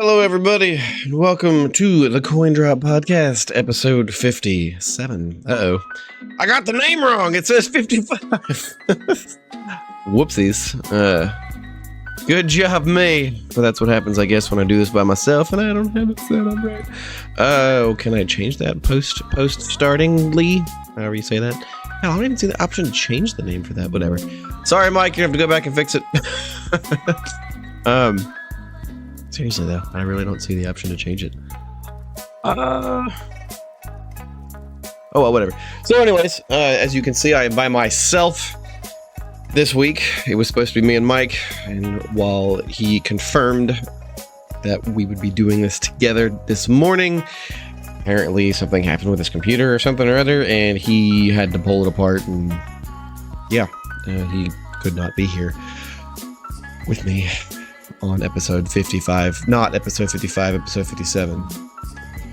Hello, everybody, and welcome to the Coin Drop Podcast, episode 57. Uh-oh. I got the name wrong. It says 55. Whoopsies. Good job, me. But that's what happens, I guess, when I do this by myself, and I don't have it set up right. Oh, can I change that post-startingly? However you say that. Hell, I don't even see the option to change the name for that, whatever. Sorry, Mike, you have to go back and fix it. Seriously though, I really don't see the option to change it. Oh, well, whatever. So anyways, as you can see, I am by myself this week. It was supposed to be me and Mike, and while he confirmed that we would be doing this together this morning, apparently something happened with his computer or something or other, and he had to pull it apart, and yeah, he could not be here with me on episode 55, not episode 55, episode 57.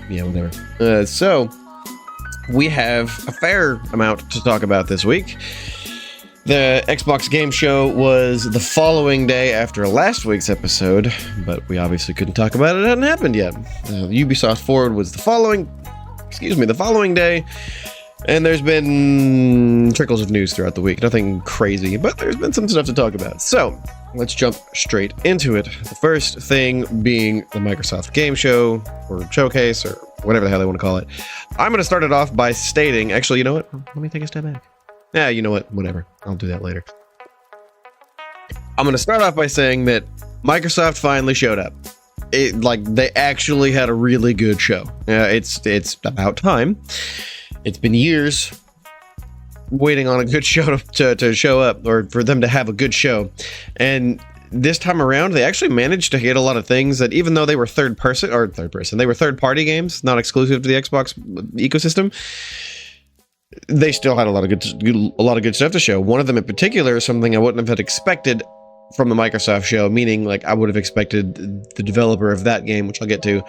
Yeah, whatever. So we have a fair amount to talk about this week. The Xbox Game Show was the following day after last week's episode, but we obviously couldn't talk about it. It hadn't happened yet. Ubisoft Forward was the following day. And there's been trickles of news throughout the week. Nothing crazy, but there's been some stuff to talk about. So let's jump straight into it. The first thing being the Microsoft Game Show, or Showcase, or whatever the hell they want to call it. I'm going to start it off by stating, actually, you know what? Let me take a step back. Yeah, you know what? Whatever. I'll do that later. I'm going to start off by saying that Microsoft finally showed up. They actually had a really good show. It's about time. It's been years waiting on a good show to show up, or for them to have a good show. And this time around, they actually managed to hit a lot of things that, even though they were they were third-party games, not exclusive to the Xbox ecosystem, they still had a lot of good stuff to show. One of them in particular is something I wouldn't have expected from the Microsoft show, meaning like I would have expected the developer of that game, which I'll get to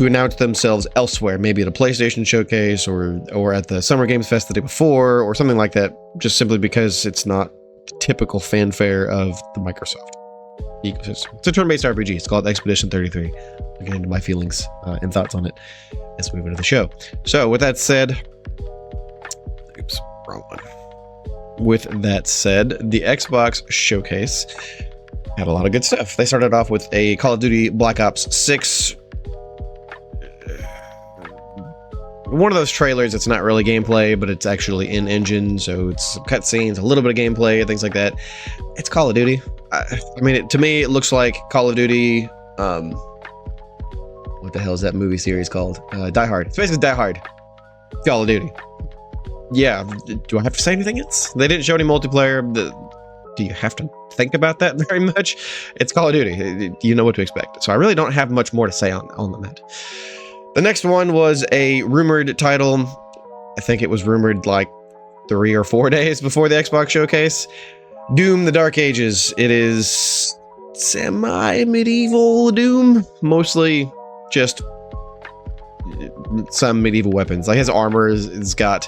announce themselves elsewhere, maybe at a PlayStation showcase or at the Summer Games Fest the day before or something like that, just simply because it's not the typical fanfare of the Microsoft ecosystem. It's a turn-based RPG. It's called Expedition 33. I'll get into my feelings and thoughts on it as we move into the show. So with that said, oops, wrong one. With that said, the Xbox showcase had a lot of good stuff. They started off with a Call of Duty Black Ops 6, one of those trailers that's not really gameplay, but it's actually in engine, so it's some cutscenes, a little bit of gameplay, things like that. It's Call of Duty. I mean, to me, it looks like Call of Duty. What the hell is that movie series called? Die Hard. It's basically Die Hard. Call of Duty. Yeah. Do I have to say anything else? They didn't show any multiplayer. Do you have to think about that very much? It's Call of Duty. You know what to expect. So I really don't have much more to say on that. The next one was a rumored title. I think it was rumored like 3 or 4 days before the Xbox showcase. Doom: The Dark Ages. It is semi-medieval Doom, mostly just some medieval weapons. Like his armor is got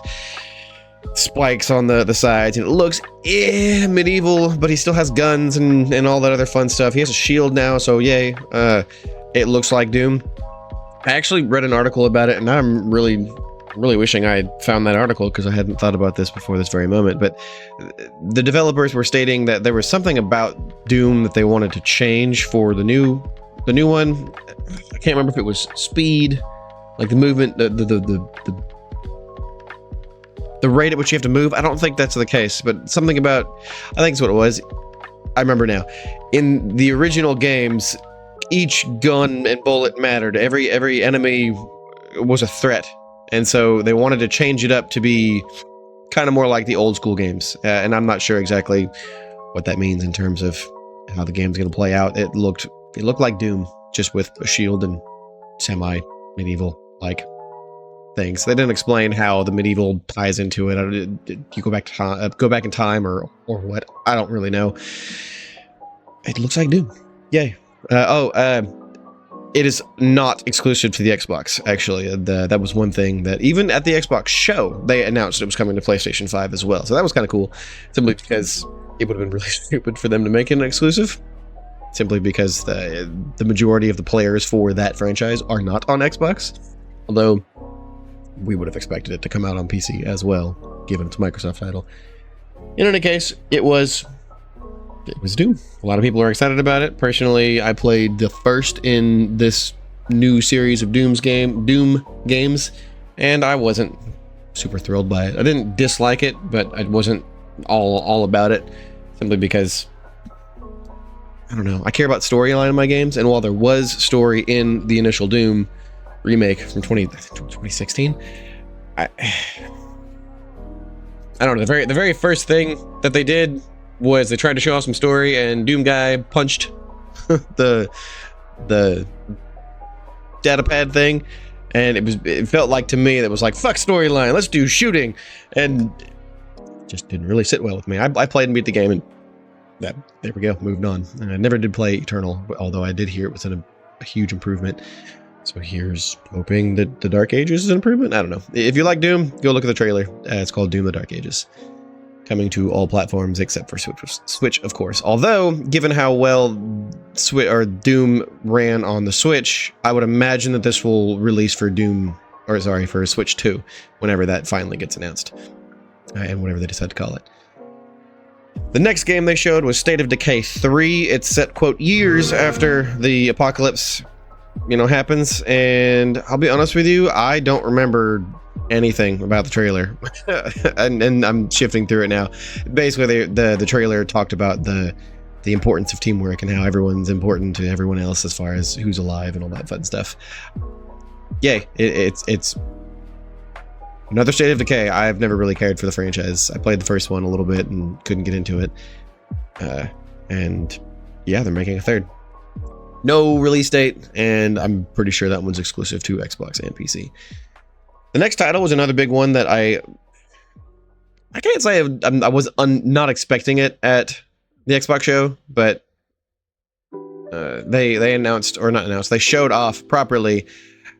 spikes on the sides, and it looks medieval, but he still has guns and all that other fun stuff. He has a shield now, so yay. It looks like Doom. I actually read an article about it, and I'm really wishing I had found that article because I hadn't thought about this before this very moment. But the developers were stating that there was something about Doom that they wanted to change for the new one. I can't remember if it was speed, like the movement, the rate at which you have to move. I don't think that's the case, but something about, I think it's what it was. I remember now. In the original games, each gun and bullet mattered. Every enemy was a threat, and so they wanted to change it up to be kind of more like the old school games. And I'm not sure exactly what that means in terms of how the game's going to play out. It looked like Doom, just with a shield and semi-medieval like things. They didn't explain how the medieval ties into it. You go back in time or what? I don't really know. It looks like Doom. Yay. It is not exclusive to the Xbox, actually. That was one thing that even at the Xbox show, they announced it was coming to PlayStation 5 as well. So that was kind of cool, simply because it would have been really stupid for them to make it an exclusive. simply because the majority of the players for that franchise are not on Xbox, although we would have expected it to come out on PC as well, given it's a Microsoft title. In any case, it was Doom. A lot of people are excited about it. Personally, I played the first in this new series of Doom games, and I wasn't super thrilled by it. I didn't dislike it, but I wasn't all about it, simply because I don't know. I care about storyline in my games, and while there was story in the initial Doom remake from 2016, I don't know. The very first thing that they did was they tried to show off some story, and Doom guy punched the datapad thing, and it felt like, to me, that was like, fuck storyline, let's do shooting, and it just didn't really sit well with me. I played and beat the game, and there we go, moved on. And I never did play Eternal, although I did hear it was a huge improvement. So here's hoping that the Dark Ages is an improvement. I don't know. If you like Doom, go look at the trailer. It's called Doom: The Dark Ages. Coming to all platforms except for Switch, of course. Although, given how well Doom ran on the Switch, I would imagine that this will release for for Switch 2, whenever that finally gets announced, and whatever they decide to call it. The next game they showed was State of Decay 3. It's set, quote, years after the apocalypse, happens, and I'll be honest with you, I don't remember anything about the trailer. and I'm shifting through it now. Basically, the trailer talked about the importance of teamwork and how everyone's important to everyone else as far as who's alive and all that fun stuff. Yay, it's another State of Decay. I've never really cared for the franchise. I played the first one a little bit and couldn't get into it. And yeah, they're making a third. No release date, and I'm pretty sure that one's exclusive to Xbox and PC. The next title was another big one that I can't say I was not expecting it at the Xbox show, but they announced, or not announced, they showed off properly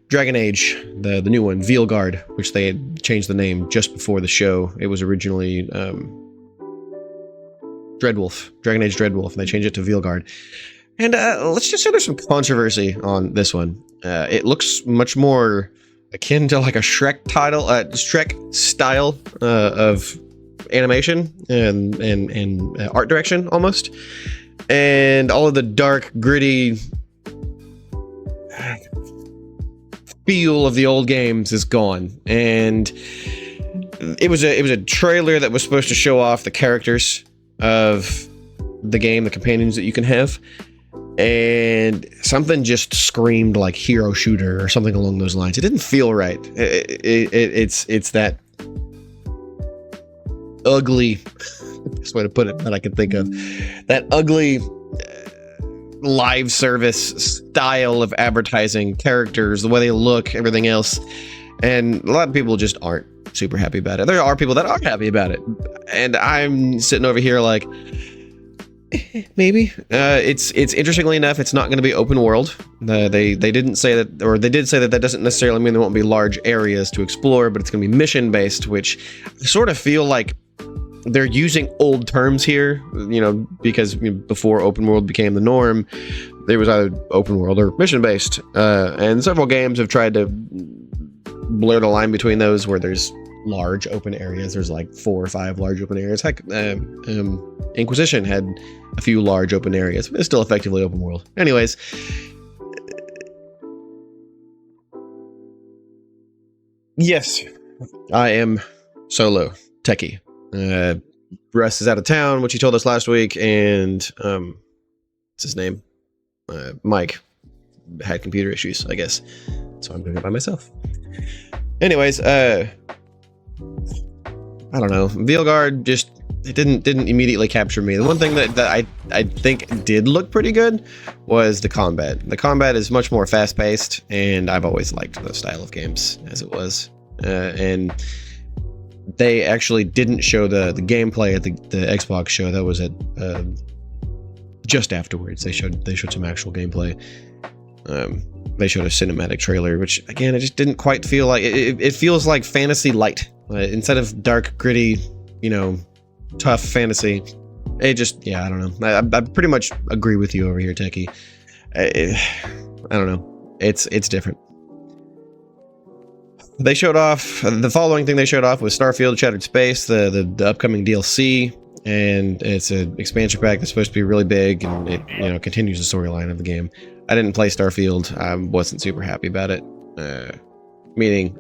Dragon Age, the new one, Veilguard, which they had changed the name just before the show. It was originally Dreadwolf, Dragon Age Dreadwolf, and they changed it to Veilguard. And let's just say there's some controversy on this one. It looks much more akin to like a Shrek style of animation and art direction almost, and all of the dark, gritty feel of the old games is gone. And it was a trailer that was supposed to show off the characters of the game, the companions that you can have. And something just screamed like hero shooter or something along those lines. It didn't feel right. It's that ugly, best way to put it that I can think of, that ugly live service style of advertising, characters, the way they look, everything else. And a lot of people just aren't super happy about it. There are people that are happy about it, and I'm sitting over here like, maybe. It's interestingly enough, it's not going to be open world. They didn't say that, or they did say that doesn't necessarily mean there won't be large areas to explore, but it's going to be mission based, which I sort of feel like they're using old terms here, because before open world became the norm, there was either open world or mission based, and several games have tried to blur the line between those, where there's large open areas. There's like 4 or 5 large open areas. Heck, Inquisition had a few large open areas, but it's still effectively open world. Anyways, yes, I am solo techie. Russ is out of town, which he told us last week, and what's his name? Mike had computer issues, I guess, so I'm doing it by myself. Anyways, I don't know. Veilguard just, it didn't immediately capture me. The one thing that I think did look pretty good was the combat. The combat is much more fast-paced, and I've always liked the style of games as it was. And they actually didn't show the gameplay at the Xbox show. That was at just afterwards. They showed some actual gameplay. They showed a cinematic trailer, which again, I just didn't quite feel like it feels like fantasy light instead of dark, gritty, tough fantasy. It just, yeah, I don't know. I pretty much agree with you over here, Techie. I don't know. It's different. They showed off, the following thing they showed off was Starfield Shattered Space, the upcoming DLC, and it's an expansion pack that's supposed to be really big, and it, you know, continues the storyline of the game. I didn't play Starfield. I wasn't super happy about it. Meaning,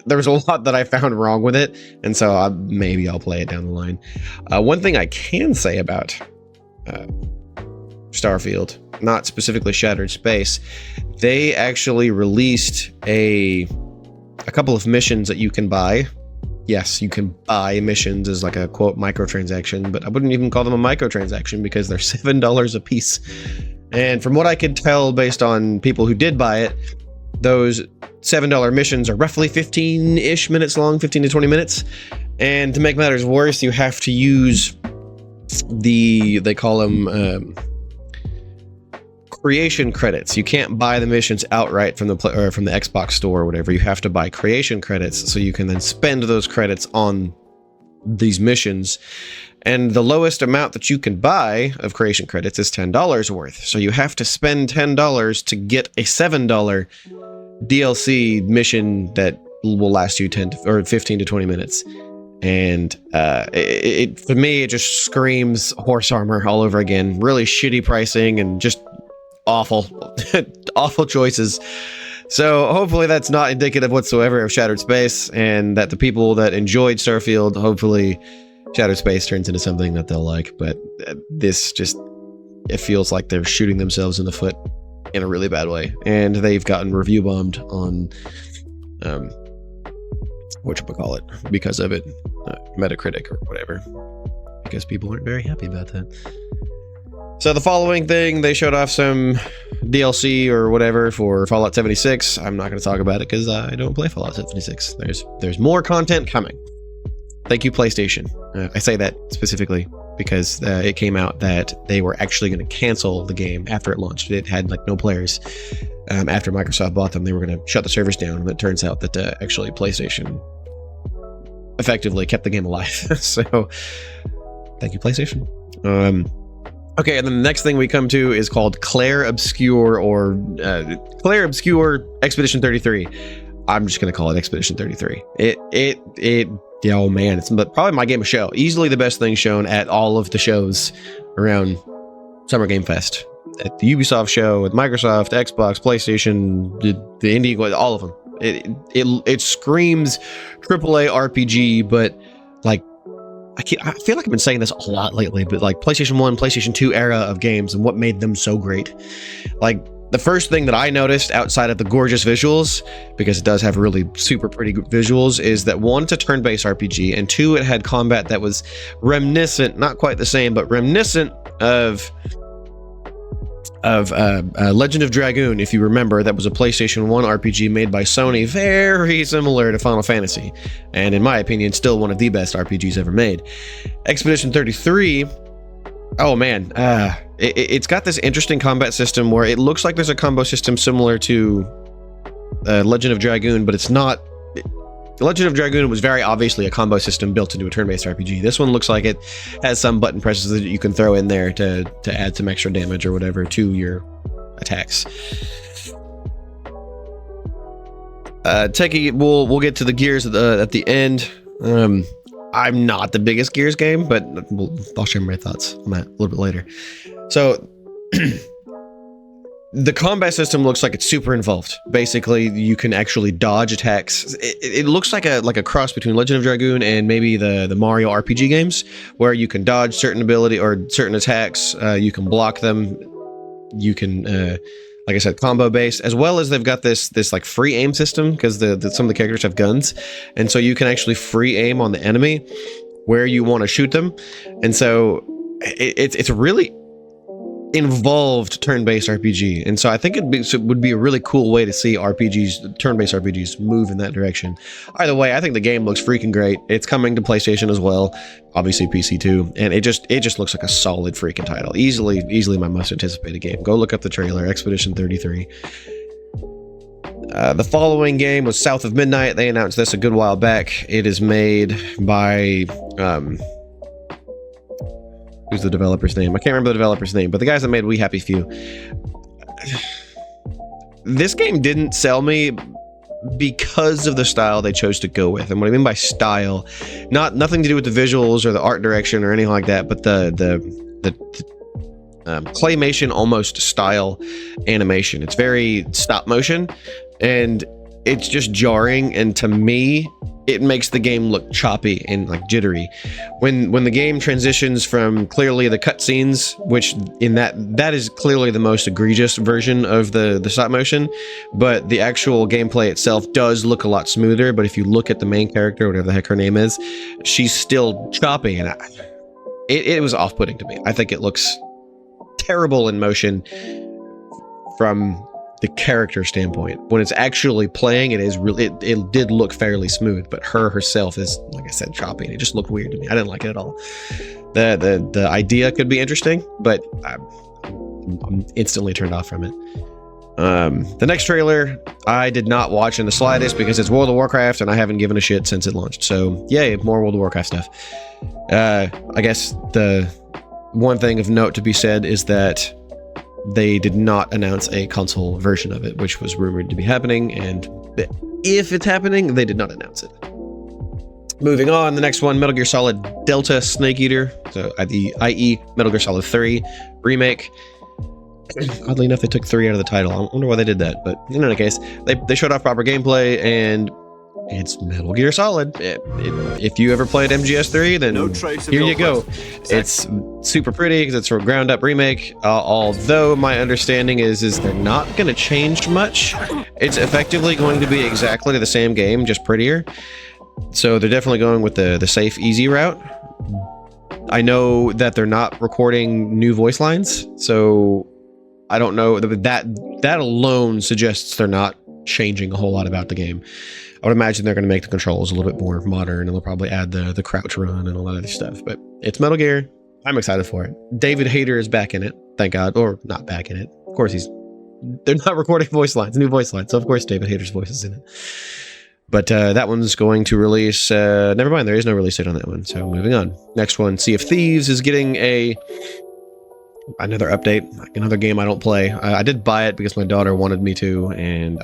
there was a lot that I found wrong with it, and so maybe I'll play it down the line. One thing I can say about Starfield, not specifically Shattered Space, they actually released a couple of missions that you can buy. Yes, you can buy missions as like a quote microtransaction, but I wouldn't even call them a microtransaction because they're $7 a piece. And from what I could tell based on people who did buy it, those $7 missions are roughly 15-ish minutes long, 15 to 20 minutes. And to make matters worse, you have to use they call them creation credits. You can't buy the missions outright from the Xbox store or whatever. You have to buy creation credits so you can then spend those credits on these missions. And the lowest amount that you can buy of creation credits is $10 worth. So you have to spend $10 to get a $7 DLC mission that will last you 15 to 20 minutes. And for me, it just screams horse armor all over again. Really shitty pricing and just awful, awful choices. So hopefully that's not indicative whatsoever of Shattered Space, and that the people that enjoyed Starfield, hopefully Shattered Space turns into something that they'll like. But this just, it feels like they're shooting themselves in the foot in a really bad way, and they've gotten review bombed on whatchamacallit because of it, Metacritic or whatever, because people aren't very happy about that. So the following thing, they showed off some DLC or whatever for Fallout 76. I'm not going to talk about it because I don't play Fallout 76. There's more content coming. Thank you, PlayStation. I say that specifically because it came out that they were actually going to cancel the game after it launched. It had like no players. After Microsoft bought them, they were going to shut the servers down. But it turns out that actually PlayStation effectively kept the game alive. So thank you, PlayStation. Okay, and then the next thing we come to is called Clair Obscur or Clair Obscur Expedition 33. I'm just going to call it Expedition 33. Yeah, oh man, it's probably my game of show. Easily the best thing shown at all of the shows around Summer Game Fest. At the Ubisoft show, with Microsoft, Xbox, PlayStation, the indie, all of them. It screams AAA RPG, but like, I feel like I've been saying this a lot lately, but like PlayStation 1, PlayStation 2 era of games and what made them so great. Like, the first thing that I noticed outside of the gorgeous visuals, because it does have really super pretty visuals, is that one, it's a turn-based RPG, and two, it had combat that was reminiscent, not quite the same, but reminiscent of Legend of Dragoon. If you remember, that was a PlayStation 1 RPG made by Sony, very similar to Final Fantasy, and in my opinion, still one of the best RPGs ever made. Expedition 33, oh man, it's got this interesting combat system where it looks like there's a combo system similar to Legend of Dragoon, but it's not. Legend of Dragoon was very obviously a combo system built into a turn-based RPG. This one looks like it has some button presses that you can throw in there to add some extra damage or whatever to your attacks. Techie, we'll get to the Gears at the end. I'm not the biggest Gears game, but I'll share my thoughts on that a little bit later. So the combat system looks like it's super involved. Basically, you can actually dodge attacks. It looks like a cross between Legend of Dragoon and maybe the Mario RPG games, where you can dodge certain ability or certain attacks. You can block them. You can, like I said, combo based, as well as they've got this like free aim system, because some of the characters have guns, and so you can actually free aim on the enemy where you want to shoot them, and so it's a really involved turn-based RPG, and so I think it would be a really cool way to see turn-based RPGs move in that direction. Either way, I think the game looks freaking great. It's coming to PlayStation as well, obviously PC too, and it just looks like a solid freaking title. Easily my most anticipated game. Go look up the trailer, Expedition 33. The following game was South of Midnight. They announced this a good while back. It is made by Who's the developer's name? I can't remember the developer's name, but the guys that made We Happy Few. This game didn't sell me because of the style they chose to go with. And what I mean by style, nothing to do with the visuals or the art direction or anything like that, but the claymation almost style animation. It's very stop motion, and it's just jarring, and to me it makes the game look choppy and like jittery when the game transitions from clearly the cutscenes, which in that is clearly the most egregious version of the stop motion, but the actual gameplay itself does look a lot smoother. But if you look at the main character, whatever the heck her name is, she's still choppy, and it was off-putting to me. I think it looks terrible in motion from the character standpoint. When it's actually playing, it is really, it did look fairly smooth, but herself is, like I said, choppy, and it just looked weird to me. I didn't like it at all. The idea could be interesting, but I'm instantly turned off from it. The next trailer I did not watch in the slightest because it's World of Warcraft, and I haven't given a shit since it launched. So yay, more World of Warcraft stuff. I guess the one thing of note to be said is that they did not announce a console version of it, which was rumored to be happening, and if it's happening, they did not announce it. Moving on, the next one, Metal Gear Solid Delta Snake Eater, so i.e. Metal Gear Solid 3 remake. Oddly enough, they took 3 out of the title. I wonder why they did that, but in any case, they showed off proper gameplay, and it's Metal Gear Solid. If you ever played MGS3, then here you go. It's super pretty because it's a ground-up remake. Although my understanding is they're not going to change much. It's effectively going to be exactly the same game, just prettier. So they're definitely going with the safe, easy route. I know that they're not recording new voice lines, so I don't know. That alone suggests they're not changing a whole lot about the game. I would imagine they're going to make the controls a little bit more modern, and they'll probably add the crouch run and all that other stuff. But it's Metal Gear. I'm excited for it. David Hayter is back in it, thank God. Or not back in it. Of course they're not recording voice lines, new voice lines. So of course David Hayter's voice is in it. But that one's going to release, never mind, there is no release date on that one. So moving on. Next one, Sea of Thieves is getting another update, like another game I don't play. I did buy it because my daughter wanted me to, and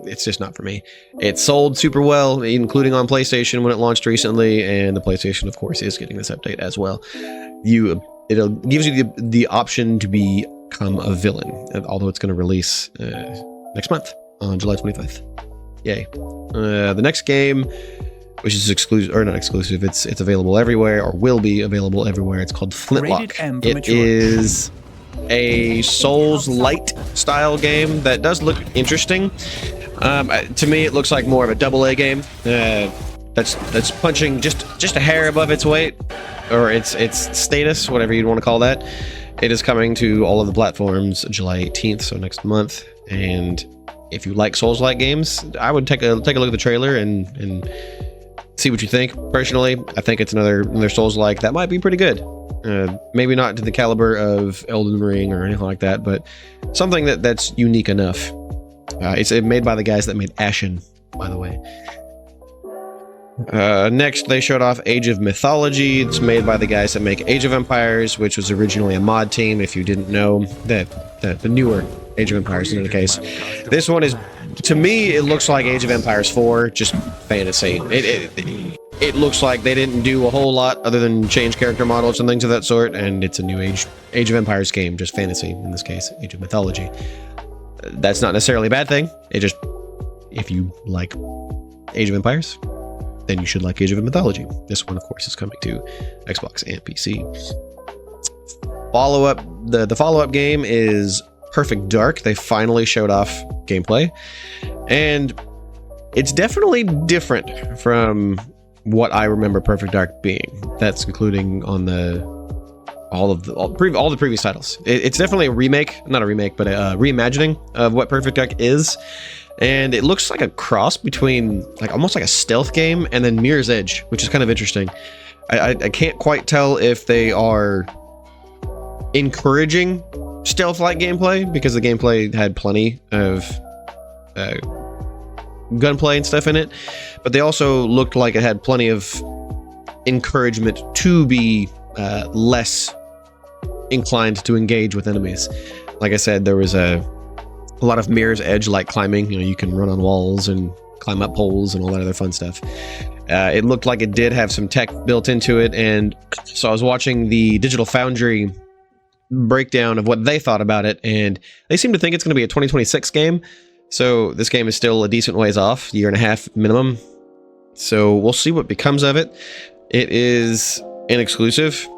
it's just not for me. It sold super well, including on PlayStation when it launched recently, and the PlayStation, of course, is getting this update as well. It gives you the option to become a villain, although it's going to release next month on July 25th. Yay. The next game, which is exclusive, or not exclusive, it's available everywhere, or will be available everywhere. It's called Flintlock. It is a Souls-light style game that does look interesting. To me, it looks like more of a AA game. That's punching just a hair above its weight, or its status, whatever you'd want to call that. It is coming to all of the platforms July 18th, so next month. And if you like Souls-like games, I would take a look at the trailer and see what you think. Personally, I think it's another Souls-like that might be pretty good. Maybe not to the caliber of Elden Ring or anything like that, but something that's unique enough. It's made by the guys that made Ashen, by the way. Next, they showed off Age of Mythology. It's made by the guys that make Age of Empires, which was originally a mod team, if you didn't know. The newer Age of Empires, in any case. This one is, to me, it looks like Age of Empires 4, just fantasy. It looks like they didn't do a whole lot other than change character models and things of that sort, and it's a new Age of Empires game, just fantasy, in this case, Age of Mythology. That's not necessarily a bad thing. It just, if you like Age of Empires, then you should like Age of Mythology. This one, of course, is coming to Xbox and PC. The follow-up game is Perfect Dark. They finally showed off gameplay, and it's definitely different from what I remember Perfect Dark being. That's including on all the previous titles. It's definitely a remake, not a remake, but a reimagining of what Perfect Dark is. And it looks like a cross between almost like a stealth game and then Mirror's Edge, which is kind of interesting. I can't quite tell if they are encouraging stealth-like gameplay, because the gameplay had plenty of gunplay and stuff in it, but they also looked like it had plenty of encouragement to be less inclined to engage with enemies. Like I said, there was a lot of Mirror's Edge like climbing. You know, you can run on walls and climb up poles and all that other fun stuff. It looked like it did have some tech built into it, and so I was watching the Digital Foundry breakdown of what they thought about it, and they seem to think it's going to be a 2026 game. So this game is still a decent ways off, year and a half minimum. So we'll see what becomes of it. It is an exclusive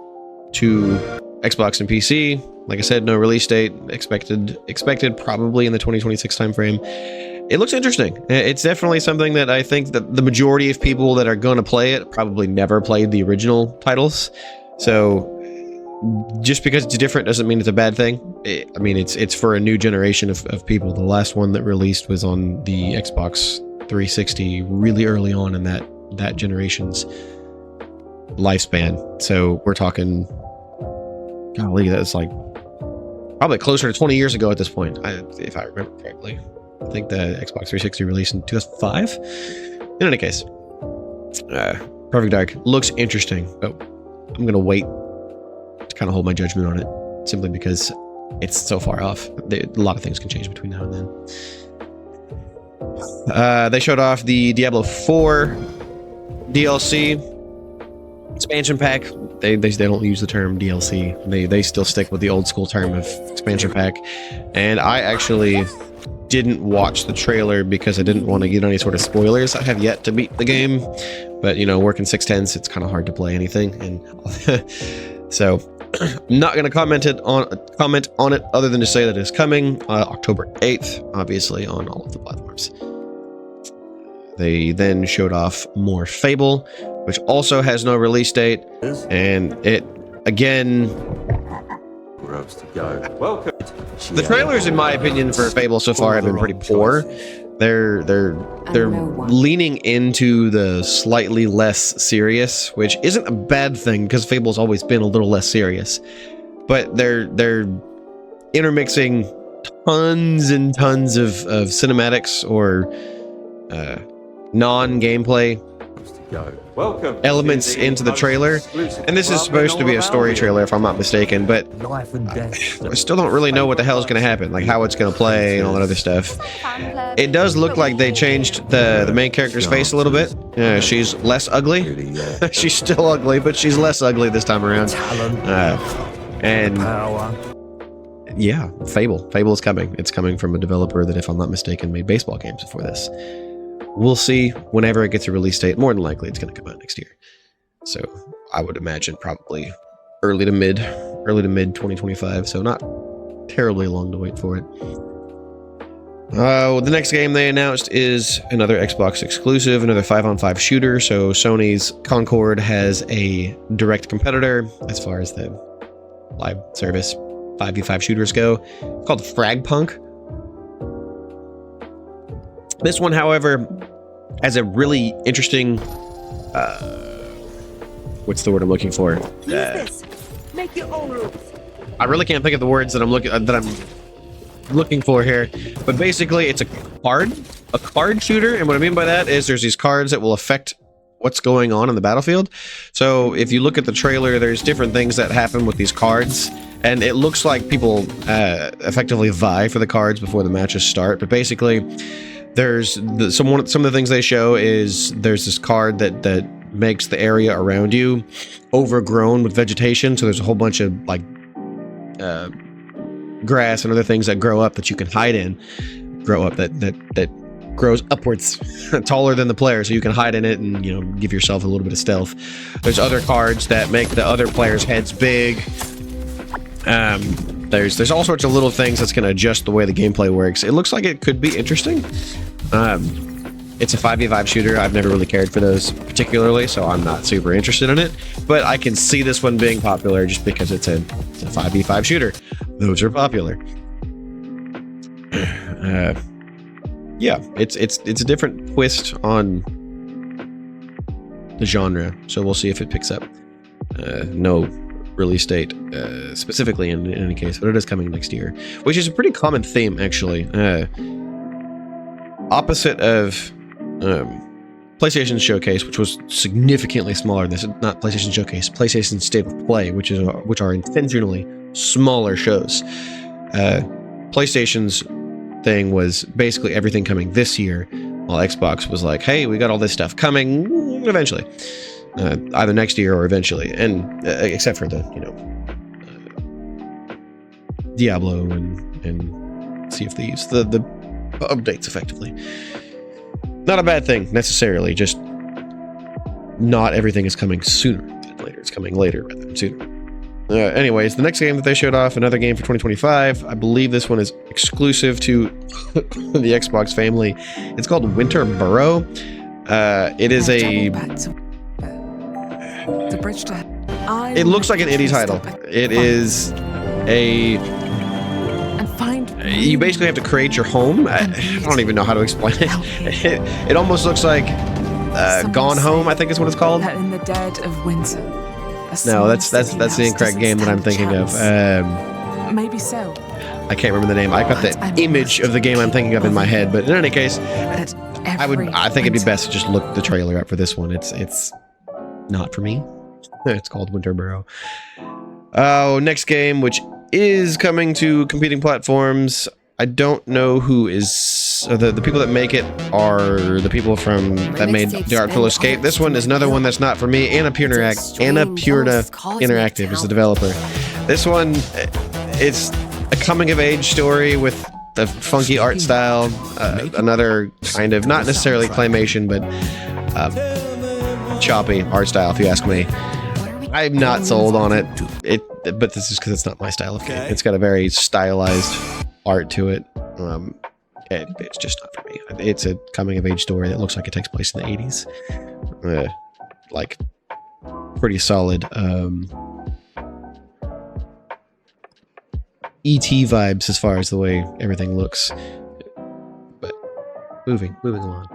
to Xbox and PC. Like I said, no release date expected probably in the 2026 timeframe. It looks interesting. It's definitely something that I think that the majority of people that are going to play it probably never played the original titles. So just because it's different doesn't mean it's a bad thing. I mean, it's for a new generation of people. The last one that released was on the Xbox 360 really early on in that generation's lifespan. So we're talking, golly, that's like probably closer to 20 years ago at this point, if I remember correctly. I think the Xbox 360 released in 2005. In any case, Perfect Dark looks interesting, but I'm going to wait to kind of hold my judgment on it, simply because it's so far off. A lot of things can change between now and then. They showed off the Diablo 4 DLC expansion pack. They don't use the term DLC. They still stick with the old school term of expansion pack. And I actually didn't watch the trailer because I didn't want to get any sort of spoilers. I have yet to beat the game, but you know, working 610s, it's kind of hard to play anything, and so I'm not going to comment on it other than to say that it's coming October 8th, obviously on all of the platforms. They then showed off more Fable, which also has no release date, and it again. To go. Welcome. The trailers, in my opinion, for Fable so far have been pretty poor. They're leaning into the slightly less serious, which isn't a bad thing because Fable's always been a little less serious. But they're intermixing tons and tons of cinematics or non-gameplay elements into the trailer, and this is supposed to be a story trailer if I'm not mistaken, but I still don't really know what the hell is going to happen, like how it's going to play and all that other stuff. It does look like they changed the main character's face a little bit. She's less ugly. She's still ugly, but she's less ugly this time around. And yeah, Fable is coming. It's coming from a developer that, if I'm not mistaken, made baseball games before this. We'll see whenever it gets a release date. More than likely, it's going to come out next year. So I would imagine probably early to mid 2025. So not terribly long to wait for it. The next game they announced is another Xbox exclusive, another 5-on-5 shooter. So Sony's Concord has a direct competitor as far as the live service 5v5 shooters go. It's called Fragpunk. This one, however, has a really interesting, what's the word I'm looking for? Make your own rules. I really can't think of the words that I'm looking for here, but basically it's a card shooter, and what I mean by that is there's these cards that will affect what's going on in the battlefield. So if you look at the trailer, there's different things that happen with these cards, and it looks like people effectively vie for the cards before the matches start, but basically there's some of the things they show is there's this card that makes the area around you overgrown with vegetation. So there's a whole bunch of like grass and other things that grow up that you can hide in, that grows upwards, taller than the player, so you can hide in it and, you know, give yourself a little bit of stealth. There's other cards that make the other players' heads big. There's all sorts of little things that's going to adjust the way the gameplay works. It looks like it could be interesting. It's a 5v5 shooter. I've never really cared for those particularly, so I'm not super interested in it. But I can see this one being popular just because it's a 5v5 shooter. Those are popular. Yeah, it's a different twist on the genre, so we'll see if it picks up. No release date specifically in any case, but it is coming next year, which is a pretty common theme actually. Opposite of PlayStation Showcase, which was significantly smaller. This is not PlayStation Showcase, PlayStation State of Play, which are intentionally smaller shows. PlayStation's thing was basically everything coming this year, while Xbox was like, hey, we got all this stuff coming eventually, either next year or eventually, and except for the Diablo and Sea of Thieves, the updates effectively. Not a bad thing necessarily, just not everything is coming sooner than later. It's coming later rather than sooner. Anyways, the next game that they showed off, another game for 2025. I believe this one is exclusive to the Xbox family. It's called Winter Burrow. It is a... It looks like an indie title. It is a... You basically have to create your home. I don't even know how to explain it. It almost looks like Gone Home, I think is what it's called. In the dead of winter. No, that's the incorrect game that I'm thinking of. Maybe so. I can't remember the name. I got the image of the game I'm thinking of in my head, but in any case, I think it'd be best to just look the trailer up for this one. It's not for me. It's called Winter Burrow. Oh, next game, which is coming to competing platforms. I don't know who is the people that make it are the people from that made The Artful Escape. This one is another one that's not for me. Annapurna Interactive is the developer. This one, it's a coming of age story with the funky art style. Another kind of not necessarily claymation, but choppy art style, if you ask me. I'm not sold on it. But this is because it's not my style of game. It's got a very stylized art to it. It's just not for me. It's a coming of age story that looks like it takes place in the 80s. Like pretty solid ET vibes as far as the way everything looks. But moving along.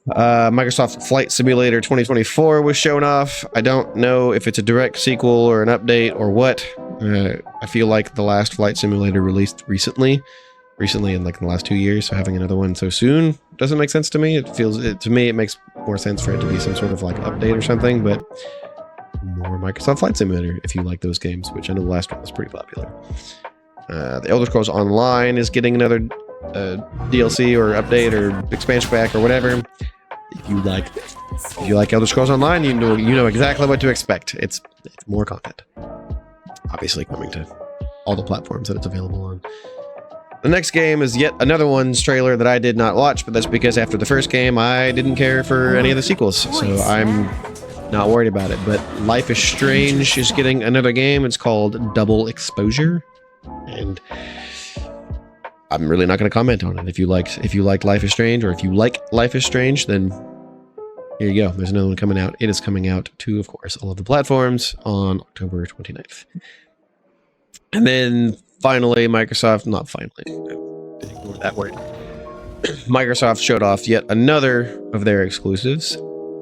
Microsoft Flight Simulator 2024 was shown off. I don't know if it's a direct sequel or an update or what. I feel like the last Flight Simulator released recently in like the last 2 years, so having another one so soon doesn't make sense to me. To me it makes more sense for it to be some sort of like update or something, but more Microsoft Flight Simulator if you like those games, which I know the last one was pretty popular. The Elder Scrolls Online is getting another DLC or update or expansion pack or whatever. If you like Elder Scrolls Online, you know exactly what to expect. It's more content, obviously coming to all the platforms that it's available on. The next game is yet another one's trailer that I did not watch, but that's because after the first game I didn't care for any of the sequels, so I'm not worried about it. But Life is Strange is getting another game. It's called Double Exposure, and I'm really not going to comment on it. If you like Life is Strange, or if you like Life is Strange, then here you go. There's another one coming out. It is coming out to, of course, all of the platforms on October 29th. And then finally, Microsoft, not finally, ignore that word. Microsoft showed off yet another of their exclusives,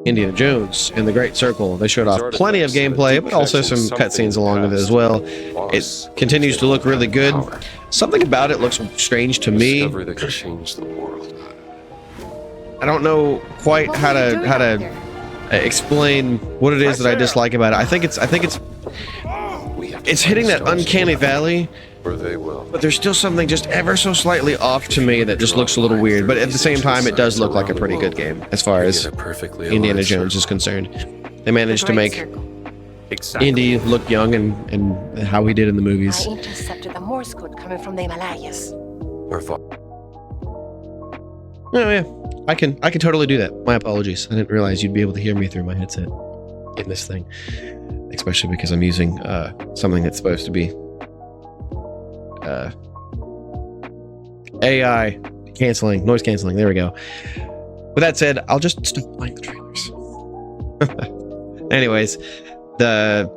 Indiana Jones and the Great Circle. They showed off plenty of gameplay, but also some cutscenes along with it as well. It continues to look really good. Something about it looks strange to me. I don't know quite how to explain what it is that I dislike about it. I think it's hitting that uncanny valley, but there's still something just ever so slightly off to me that just looks a little weird. But at the same time, it does look like a pretty good game as far as Indiana Jones is concerned. They managed to make Indy look young and how he did in the movies. I intercepted the Morse code coming from the Himalayas. Oh yeah, I can totally do that. My apologies. I didn't realize you'd be able to hear me through my headset in this thing, especially because I'm using something that's supposed to be AI canceling, noise canceling. There we go. With that said, I'll just stop playing the trailers. Anyways, the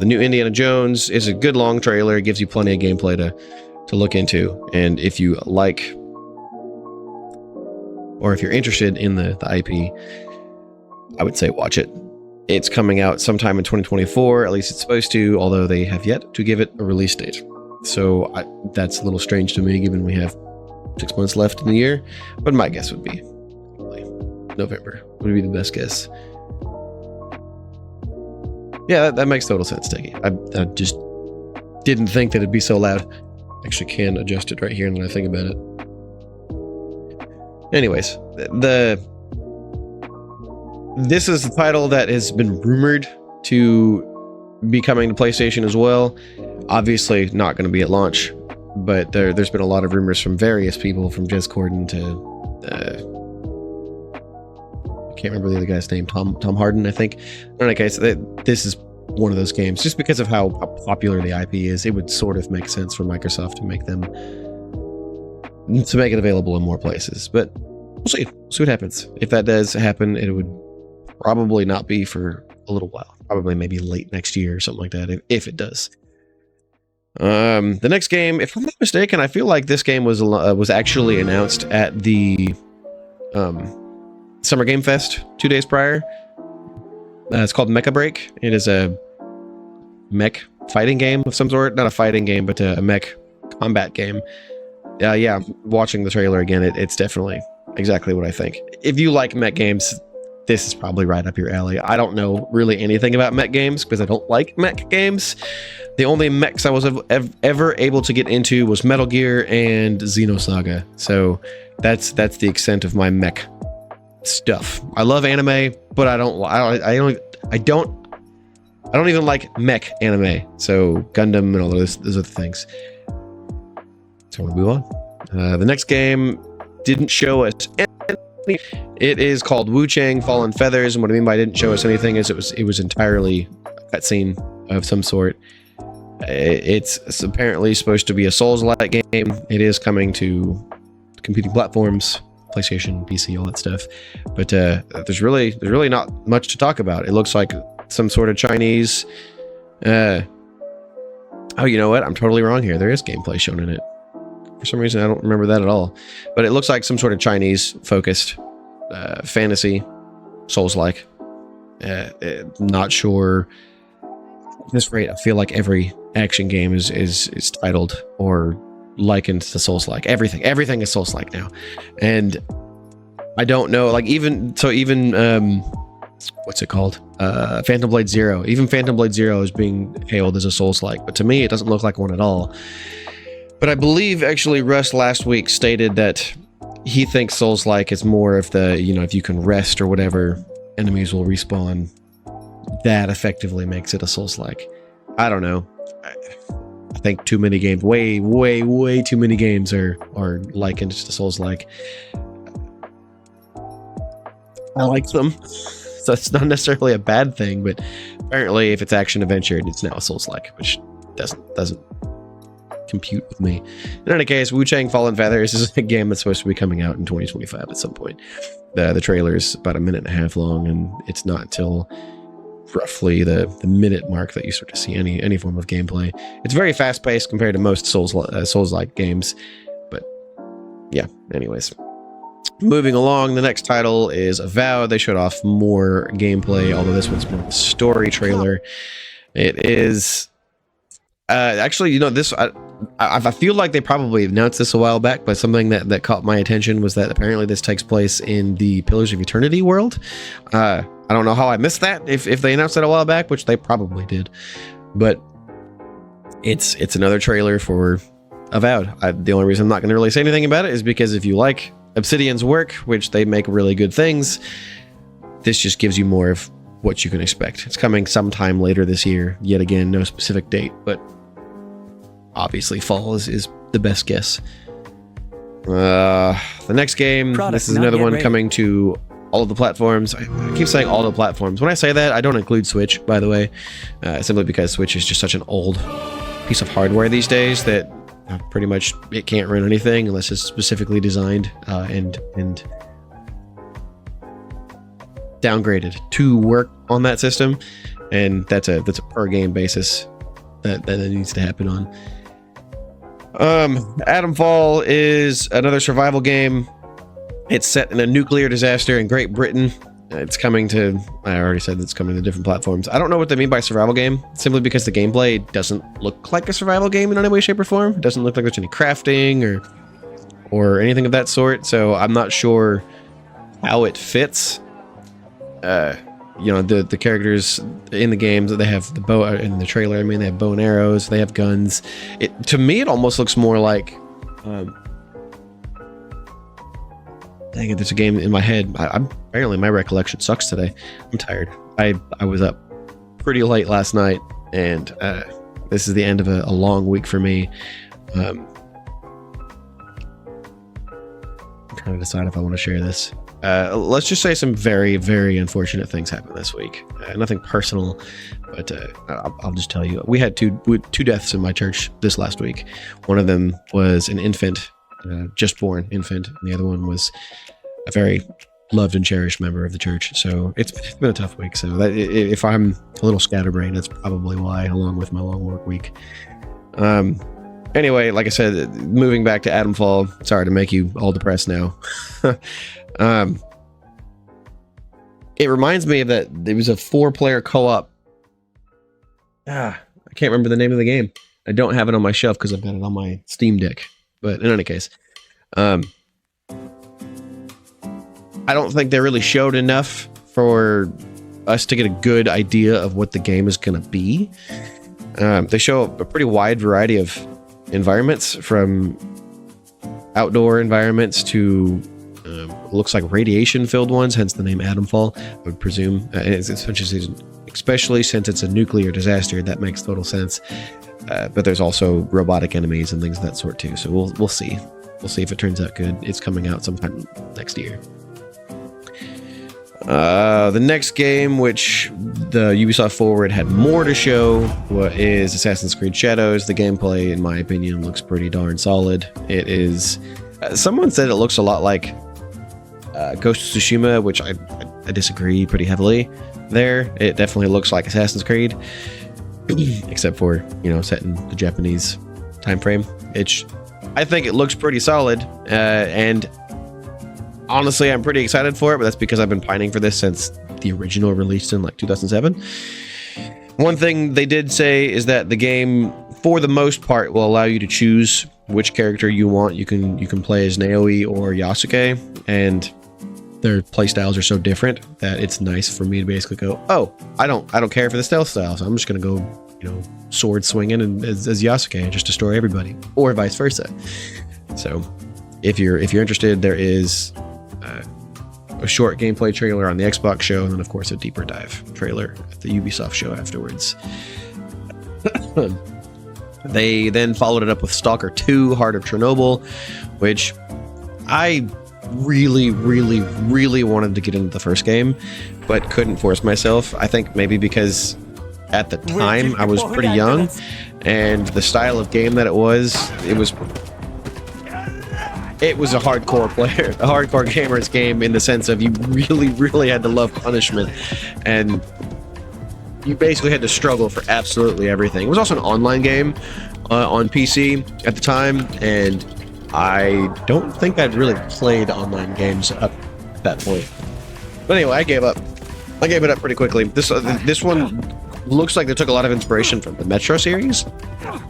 new Indiana Jones is a good long trailer. It gives you plenty of gameplay to look into, and if you like, or if you're interested in the IP, I would say watch it. It's coming out sometime in 2024, at least it's supposed to, although they have yet to give it a release date. So that's a little strange to me, given we have 6 months left in the year, but my guess would be November would be the best guess. Yeah, that makes total sense, Teggy. I just didn't think that it'd be so loud. Actually can adjust it right here when I think about it. Anyways, this is the title that has been rumored to be coming to PlayStation as well. Obviously not going to be at launch, but there's been a lot of rumors from various people, from Jez Corden to I can't remember the other guy's name, Tom Harden, I think. In any case, this is one of those games. Just because of how popular the IP is, it would sort of make sense for Microsoft to make it available in more places. But we'll see what happens. If that does happen, it would probably not be for a little while. Probably maybe late next year or something like that, if it does. The next game, if I'm not mistaken, I feel like this game was actually announced at the Summer Game Fest 2 days prior. It's called Mecha Break. It is a mech fighting game of some sort. Not a fighting game, but a mech combat game. Yeah, watching the trailer again, it's definitely exactly what I think. If you like mech games, this is probably right up your alley. I don't know really anything about mech games because I don't like mech games. The only mechs I was ever able to get into was Metal Gear and Xenosaga. So that's the extent of my mech stuff. I love anime, but I don't even like mech anime. So Gundam and all those other things. So I want to move on. The next game didn't show us anything. It is called Wu Chang Fallen Feathers, and what I mean by didn't show us anything is it was entirely a cutscene of some sort. It's apparently supposed to be a Souls-like game. It is coming to competing platforms, PlayStation, PC, all that stuff. But there's really not much to talk about. It looks like some sort of Chinese. Oh, you know what? I'm totally wrong here. There is gameplay shown in it. For some reason, I don't remember that at all. But it looks like some sort of Chinese-focused fantasy, Souls-like. Not sure. At this rate, I feel like every action game is titled or likened to Souls-like. Everything is Souls-like now. And I don't know, like even what's it called? Phantom Blade Zero. Even Phantom Blade Zero is being hailed as a Souls-like, but to me, it doesn't look like one at all. But I believe actually Russ last week stated that he thinks Souls-like is more of the, if you can rest or whatever, enemies will respawn. That effectively makes it a Souls-like. I don't know. I think too many games, way too many games are likened to Souls-like. I like them, so it's not necessarily a bad thing, but apparently if it's action adventure, it's now a Souls-like, which doesn't compute with me. In any case, Wu Chang Fallen Feathers is a game that's supposed to be coming out in 2025 at some point. The trailer is about 1.5 minutes long, and it's not until roughly the minute mark that you start to see any form of gameplay. It's very fast-paced compared to most Souls-like games, but yeah, anyways. Moving along, the next title is Avowed. They showed off more gameplay, although this one's more of a story trailer. It is actually, this I feel like they probably announced this a while back, but something that caught my attention was that apparently this takes place in the Pillars of Eternity world. I don't know how I missed that if they announced it a while back, which they probably did, but it's another trailer for Avowed. The only reason I'm not going to really say anything about it is because if you like Obsidian's work, which they make really good things, this just gives you more of what you can expect. It's coming sometime later this year. Yet again, no specific date, but obviously fall is the best guess. The next game, this is another one coming to all of the platforms. I keep saying all the platforms. When I say that, I don't include Switch, by the way, simply because Switch is just such an old piece of hardware these days that pretty much it can't run anything unless it's specifically designed and downgraded to work on that system, and that's a per game basis that needs to happen on. Atomfall is another survival game. It's set in a nuclear disaster in Great Britain. It's coming to, I already said it's coming to different platforms. I don't know what they mean by survival game, simply because the gameplay doesn't look like a survival game in any way, shape, or form. It doesn't look like there's any crafting or anything of that sort, so I'm not sure how it fits. You know, the characters in the games, they have the bow in the trailer. I mean, they have bow and arrows, they have guns. To me, it almost looks more like, dang it, there's a game in my head. I'm apparently my recollection sucks today. I'm tired. I was up pretty late last night, and this is the end of a long week for me. I'm trying to decide if I want to share this. Let's just say some very, very unfortunate things happened this week. Nothing personal, but I'll just tell you. We had two deaths in my church this last week. One of them was an infant, just born infant, and the other one was a very loved and cherished member of the church. So it's been a tough week. So if I'm a little scatterbrained, that's probably why, along with my long work week. Anyway, like I said, moving back to Adamfall. Sorry to make you all depressed now. It reminds me of that there was a 4-player co-op. I can't remember the name of the game. I don't have it on my shelf because I've got it on my Steam Deck. But in any case, I don't think they really showed enough for us to get a good idea of what the game is going to be. They show a pretty wide variety of environments, from outdoor environments to looks like radiation-filled ones, hence the name Adamfall, I would presume. Especially since it's a nuclear disaster, that makes total sense. But there's also robotic enemies and things of that sort too. So we'll see. We'll see if it turns out good. It's coming out sometime next year. The next game, which the Ubisoft Forward had more to show, is Assassin's Creed Shadows. The gameplay, in my opinion, looks pretty darn solid. It is... someone said it looks a lot like Ghost of Tsushima, which I disagree pretty heavily there. It definitely looks like Assassin's Creed, except for, you know, set in the Japanese time frame. I think it looks pretty solid, and honestly, I'm pretty excited for it, but that's because I've been pining for this since the original released in like 2007. One thing they did say is that the game, for the most part, will allow you to choose which character you want. You can play as Naoe or Yasuke, and their playstyles are so different that it's nice for me to basically go, oh, I don't care for the stealth style, so I'm just gonna go, you know, sword swinging and as Yasuke and just destroy everybody, or vice versa. So if you're interested, there is a short gameplay trailer on the Xbox show, and then of course a deeper dive trailer at the Ubisoft show afterwards. They then followed it up with Stalker 2: Heart of Chernobyl, which I really wanted to get into the first game, but couldn't force myself. I think maybe because at the time I was pretty young, and the style of game that it was a hardcore player, a hardcore gamer's game, in the sense of you really had to love punishment, and you basically had to struggle for absolutely everything. It was also an online game on PC at the time, and I don't think I'd really played online games up at that point. But anyway, I gave up. I gave it up pretty quickly. This one looks like they took a lot of inspiration from the Metro series,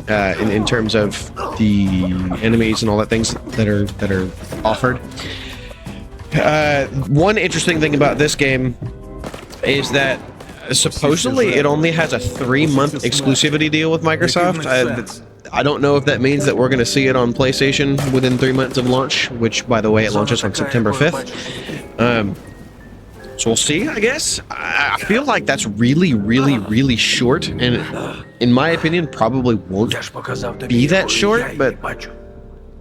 in terms of the enemies and all that things that are offered. One interesting thing about this game is that supposedly it only has a 3-month exclusivity deal with Microsoft. I don't know if that means that we're going to see it on PlayStation within 3 months of launch, which, by the way, it launches on September 5th. So we'll see, I guess. I feel like that's really short, and in my opinion, probably won't be that short, but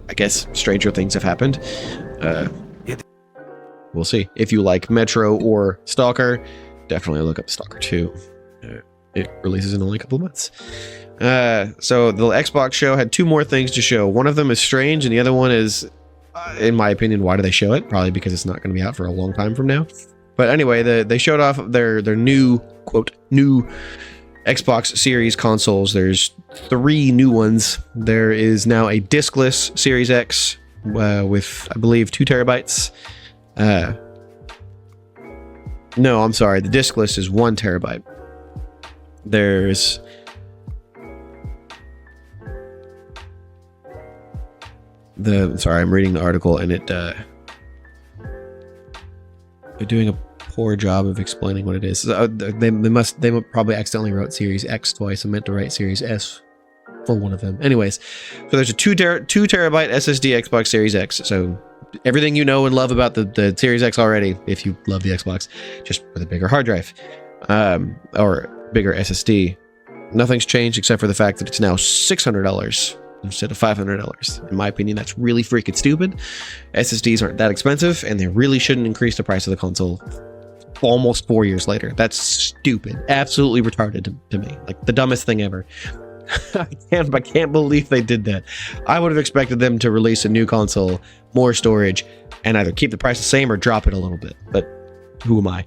I guess stranger things have happened. We'll see. If you like Metro or Stalker, definitely look up Stalker 2. It releases in only a couple of months. So the Xbox show had 2 more things to show. One of them is strange, and the other one is, in my opinion, why do they show it? Probably because it's not going to be out for a long time from now. But anyway, they showed off their new, quote, new Xbox Series consoles. There's 3 new ones. There is now a discless Series X with, I believe, 2 terabytes. No, I'm sorry. The discless is 1 terabyte. There's... sorry, I'm reading the article, and it... doing a poor job of explaining what it is. They probably accidentally wrote Series X twice. I meant to write Series S for one of them. Anyways, so there's a 2 terabyte SSD Xbox Series X. So everything you know and love about the Series X already, if you love the Xbox, just with a bigger hard drive, or bigger SSD. Nothing's changed except for the fact that it's now $600 instead of $500. In my opinion, that's really freaking stupid. SSDs aren't that expensive, and they really shouldn't increase the price of the console almost 4 years later. That's stupid. Absolutely retarded to me. Like the dumbest thing ever. I can't believe they did that. I would have expected them to release a new console, more storage, and either keep the price the same or drop it a little bit. But who am I?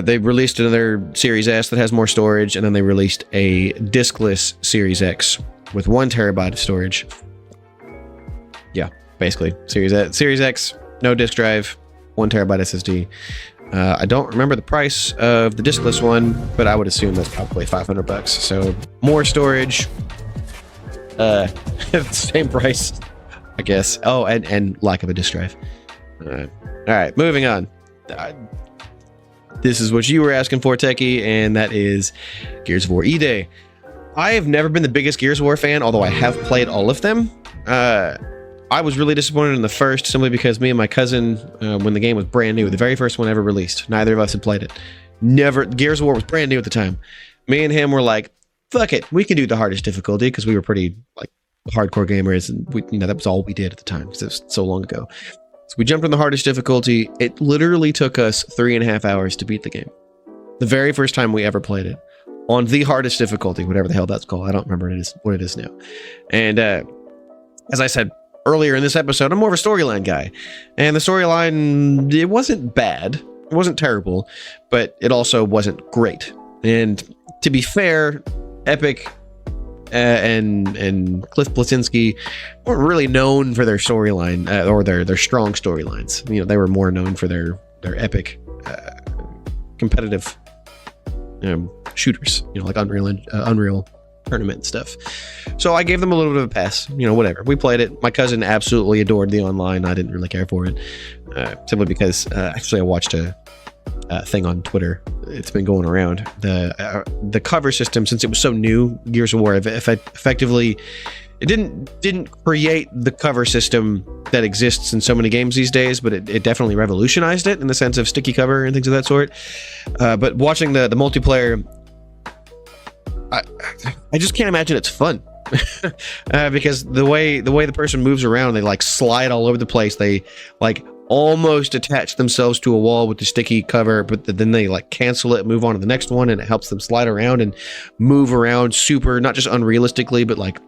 They released another Series S that has more storage, and then they released a diskless Series X with 1 terabyte of storage. Yeah, basically Series X, no disk drive, 1 terabyte SSD. I don't remember the price of the diskless one, but I would assume that's probably $500. So more storage, same price, I guess. Oh, and lack of a disk drive. All right, moving on. This is what you were asking for, Techie, and that is Gears of War E-Day. I have never been the biggest Gears of War fan, although I have played all of them. I was really disappointed in the first, simply because me and my cousin, when the game was brand new, the very first one ever released, neither of us had played it. Gears of War was brand new at the time. Me and him were like, fuck it, we can do the hardest difficulty, because we were pretty like hardcore gamers, and that was all we did at the time, because it was so long ago. So we jumped on the hardest difficulty. It literally took us 3.5 hours to beat the game. The very first time we ever played it. On the hardest difficulty, whatever the hell that's called. I don't remember what it is now. And as I said earlier in this episode, I'm more of a storyline guy. And the storyline, it wasn't bad. It wasn't terrible. But it also wasn't great. And to be fair, Epic and Cliff Bleszinski weren't really known for their storyline or their strong storylines. They were more known for their epic competitive shooters, like Unreal Tournament and stuff. So I gave them a little bit of a pass. Whatever. We played it. My cousin absolutely adored the online. I didn't really care for it, simply because actually I watched a thing on Twitter. It's been going around. The cover system, since it was so new, Gears of War effectively it didn't create the cover system that exists in so many games these days, but it definitely revolutionized it in the sense of sticky cover and things of that sort. But watching the multiplayer, I just can't imagine it's fun. Because the way the person moves around, they like slide all over the place. They like almost attach themselves to a wall with the sticky cover, but then they like cancel it, move on to the next one, and it helps them slide around and move around super, not just unrealistically, but like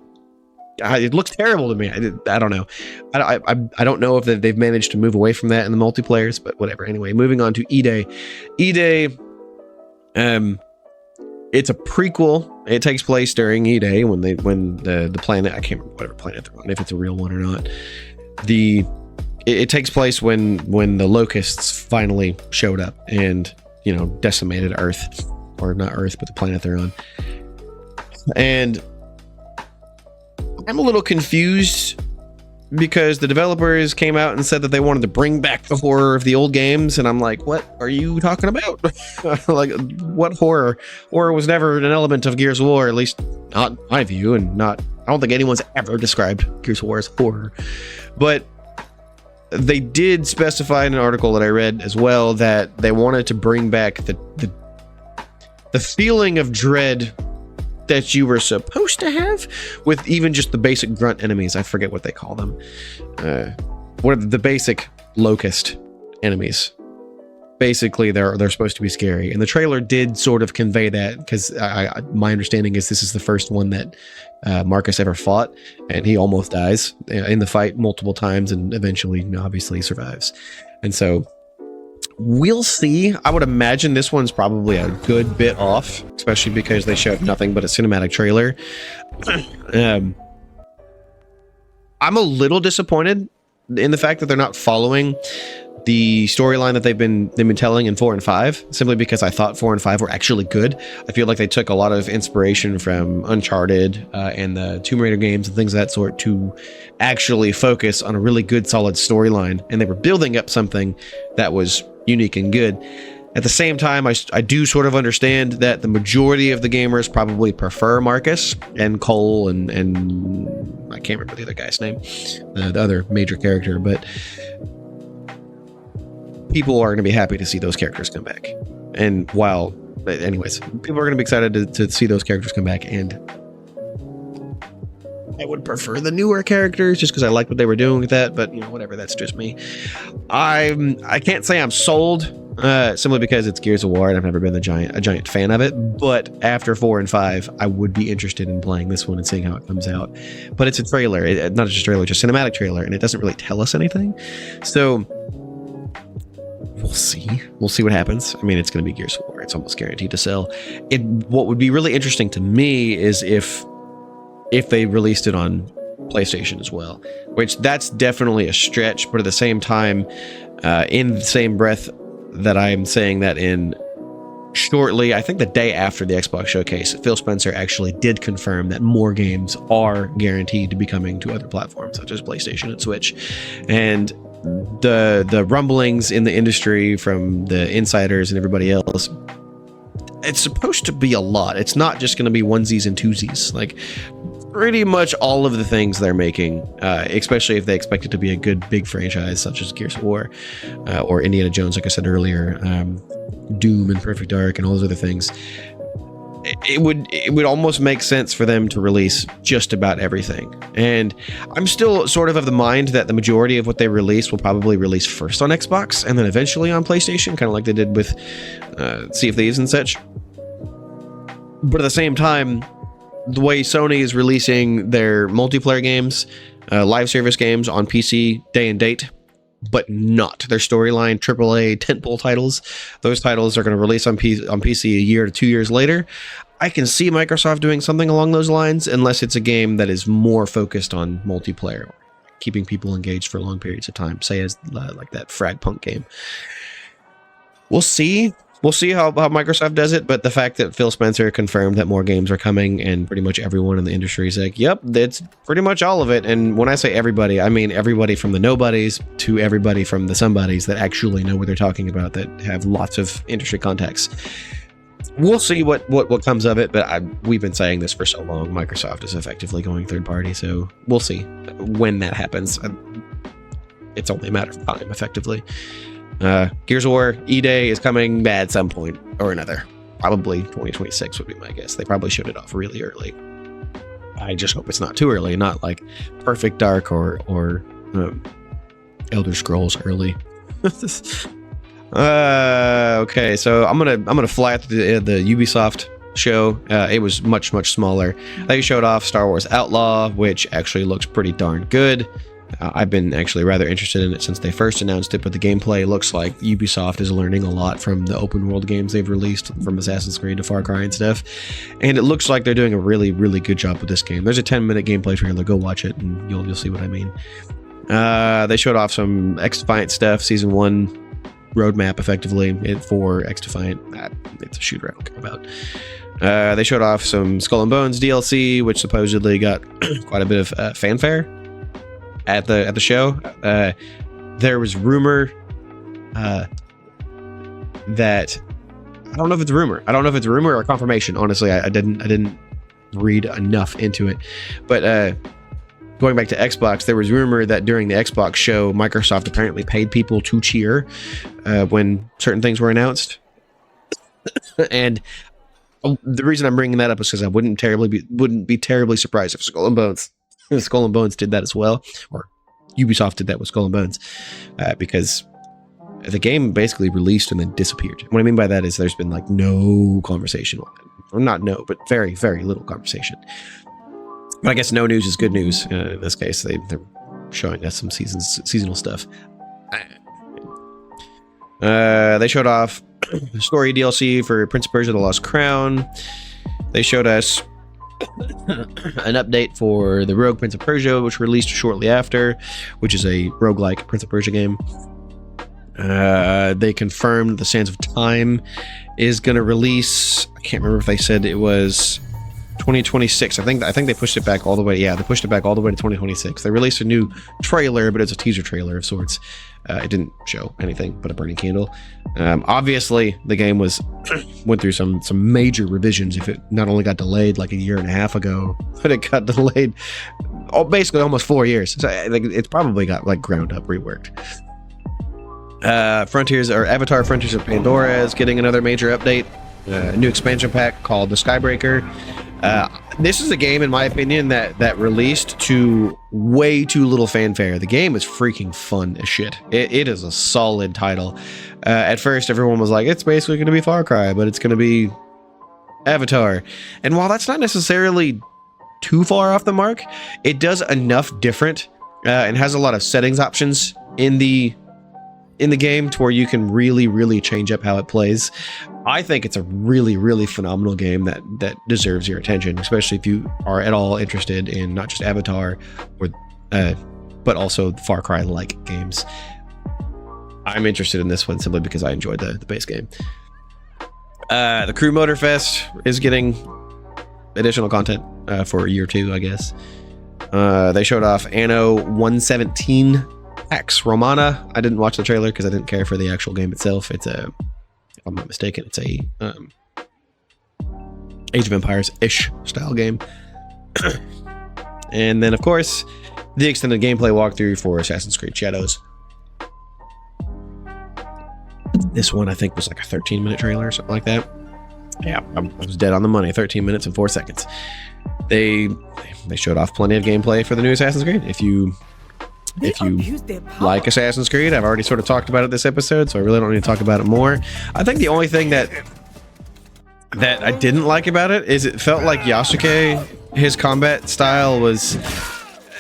it looks terrible to me. I don't know. I don't know if they've managed to move away from that in the multiplayers, but whatever. Anyway, moving on to E-Day. E-Day, it's a prequel. It takes place during E-Day when the planet, I can't remember whatever planet they're on, if it's a real one or not. It takes place when the locusts finally showed up and decimated Earth, or not Earth, but the planet they're on. And I'm a little confused because the developers came out and said that they wanted to bring back the horror of the old games, and I'm like, what are you talking about? Like, what horror? Horror was never an element of Gears of War, at least not in my view, and I don't think anyone's ever described Gears of War as horror. But they did specify in an article that I read as well that they wanted to bring back the feeling of dread that you were supposed to have with even just the basic grunt enemies. I forget what they call them. What are the basic locust enemies? Basically, they're supposed to be scary, and the trailer did sort of convey that, because my understanding is this is the first one that Marcus ever fought, and he almost dies in the fight multiple times, and eventually, obviously, survives. And so we'll see. I would imagine this one's probably a good bit off, especially because they showed nothing but a cinematic trailer. I'm a little disappointed in the fact that they're not following the storyline that they've been telling in 4 and 5, simply because I thought 4 and 5 were actually good. I feel like they took a lot of inspiration from Uncharted and the Tomb Raider games and things of that sort to actually focus on a really good, solid storyline, and they were building up something that was unique and good. At the same time, I do sort of understand that the majority of the gamers probably prefer Marcus and Cole and I can't remember the other guy's name, the other major character, but people are going to be happy to see those characters come back. And anyways, people are going to be excited to see those characters come back, and I would prefer the newer characters just because I like what they were doing with that, but whatever, that's just me. I can't say I'm sold, simply because it's Gears of War and I've never been a giant fan of it, but after 4 and 5, I would be interested in playing this one and seeing how it comes out. But it's a trailer, not just a trailer, it's a cinematic trailer, and it doesn't really tell us anything. So we'll see what happens. I mean, it's going to be Gears of War. It's almost guaranteed to sell. What would be really interesting to me is if they released it on PlayStation as well, which that's definitely a stretch, but at the same time, in the same breath that I'm saying that in shortly, I think the day after the Xbox showcase, Phil Spencer actually did confirm that more games are guaranteed to be coming to other platforms such as PlayStation and Switch. And the rumblings in the industry from the insiders and everybody else, it's supposed to be a lot. It's not just going to be onesies and twosies. Like, pretty much all of the things they're making, especially if they expect it to be a good big franchise such as Gears of War or Indiana Jones, like I said earlier, Doom and Perfect Dark and all those other things. It would almost make sense for them to release just about everything. And I'm still sort of the mind that the majority of what they release will probably release first on Xbox and then eventually on PlayStation, kind of like they did with Sea of Thieves and such. But at the same time, the way Sony is releasing their multiplayer games, live service games on PC day and date, but not their storyline AAA tentpole titles. Those titles are going to release on PC a year to 2 years later. I can see Microsoft doing something along those lines, unless it's a game that is more focused on multiplayer, keeping people engaged for long periods of time, say as like that Fragpunk game. We'll see. We'll see how Microsoft does it, but the fact that Phil Spencer confirmed that more games are coming and pretty much everyone in the industry is like, yep, that's pretty much all of it. And when I say everybody, I mean everybody from the nobodies to everybody from the somebodies that actually know what they're talking about, that have lots of industry contacts. We'll see what comes of it, but we've been saying this for so long. Microsoft is effectively going third party, so we'll see when that happens. It's only a matter of time, effectively. Gears of War E-Day is coming at some point or another. Probably 2026 would be my guess. They probably showed it off really early. I just hope it's not too early, not like Perfect Dark or Elder Scrolls early. Okay, so I'm gonna fly at the Ubisoft show. It was much smaller. They showed off Star Wars Outlaw, which actually looks pretty darn good. I've been actually rather interested in it since they first announced it, but the gameplay looks like Ubisoft is learning a lot from the open world games they've released, from Assassin's Creed to Far Cry and stuff. And it looks like they're doing a really good job with this game. There's a 10-minute gameplay trailer. Go watch it and you'll see what I mean. They showed off some X-Defiant stuff, Season 1 roadmap, effectively, for X-Defiant. It's a shooter I don't care about. They showed off some Skull and Bones DLC, which supposedly got quite a bit of fanfare at the show. There was rumor that I don't know if it's a rumor or confirmation. Honestly, I didn't read enough into it. But going back to Xbox, there was rumor that during the Xbox show, Microsoft apparently paid people to cheer when certain things were announced. And the reason I'm bringing that up is because I wouldn't be terribly surprised if Skull and Bones did that as well, or Ubisoft did that with Skull and Bones, because the game basically released and then disappeared. What I mean by that is there's been like no conversation on it, or not no, but very little conversation. But I guess no news is good news. In this case, they're showing us some seasonal stuff. They showed off story DLC for Prince of Persia: The Lost Crown. They showed us an update for the Rogue Prince of Persia, which released shortly after, which is a roguelike Prince of Persia game. They confirmed the Sands of Time is going to release. I can't remember if they said it was 2026. I think they pushed it back all the way. Yeah, they pushed it back all the way to 2026. They released a new trailer, but it's a teaser trailer of sorts. It didn't show anything but a burning candle. Obviously, the game went through some major revisions. If it not only got delayed like a year and a half ago, but it got delayed basically almost 4 years. So I think it's probably got like ground up reworked. Avatar Frontiers of Pandora is getting another major update. A new expansion pack called the Skybreaker. This is a game, in my opinion, that released to way too little fanfare. The game is freaking fun as shit. It is a solid title. At first, everyone was like, it's basically going to be Far Cry, but it's going to be Avatar. And while that's not necessarily too far off the mark, it does enough different and has a lot of settings options in the game to where you can really change up how it plays. I think it's a really phenomenal game that deserves your attention, especially if you are at all interested in not just Avatar but also Far Cry like games. I'm interested in this one simply because I enjoyed the base game. The Crew Motorfest is getting additional content for a year or two, I guess. They showed off Anno 117 Pax Romana. I didn't watch the trailer because I didn't care for the actual game itself. It's if I'm not mistaken, it's a Age of Empires-ish style game. And then, of course, the extended gameplay walkthrough for Assassin's Creed Shadows. This one, I think, was like a 13-minute trailer or something like that. Yeah, I was dead on the money. 13 minutes and 4 seconds. They showed off plenty of gameplay for the new Assassin's Creed. If you like Assassin's Creed, I've already sort of talked about it this episode, so I really don't need to talk about it more. I think the only thing that I didn't like about it is it felt like Yasuke, his combat style was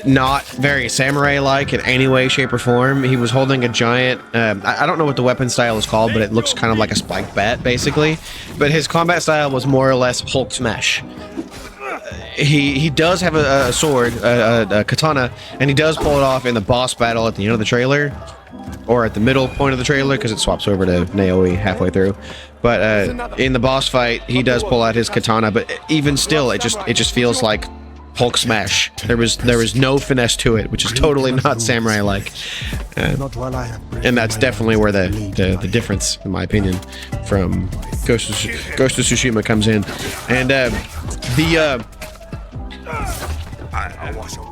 not very samurai-like in any way, shape, or form. He was holding a giant, I don't know what the weapon style is called, but it looks kind of like a spiked bat, basically. But his combat style was more or less Hulk smash. He does have a sword, a katana, and he does pull it off in the boss battle at the end of the trailer, or at the middle point of the trailer, because it swaps over to Naoi halfway through. But in the boss fight, he does pull out his katana, but even still, it just feels like Hulk smash. There was no finesse to it, which is totally not samurai-like, and that's definitely where the difference, in my opinion, from Ghost of Tsushima comes in. And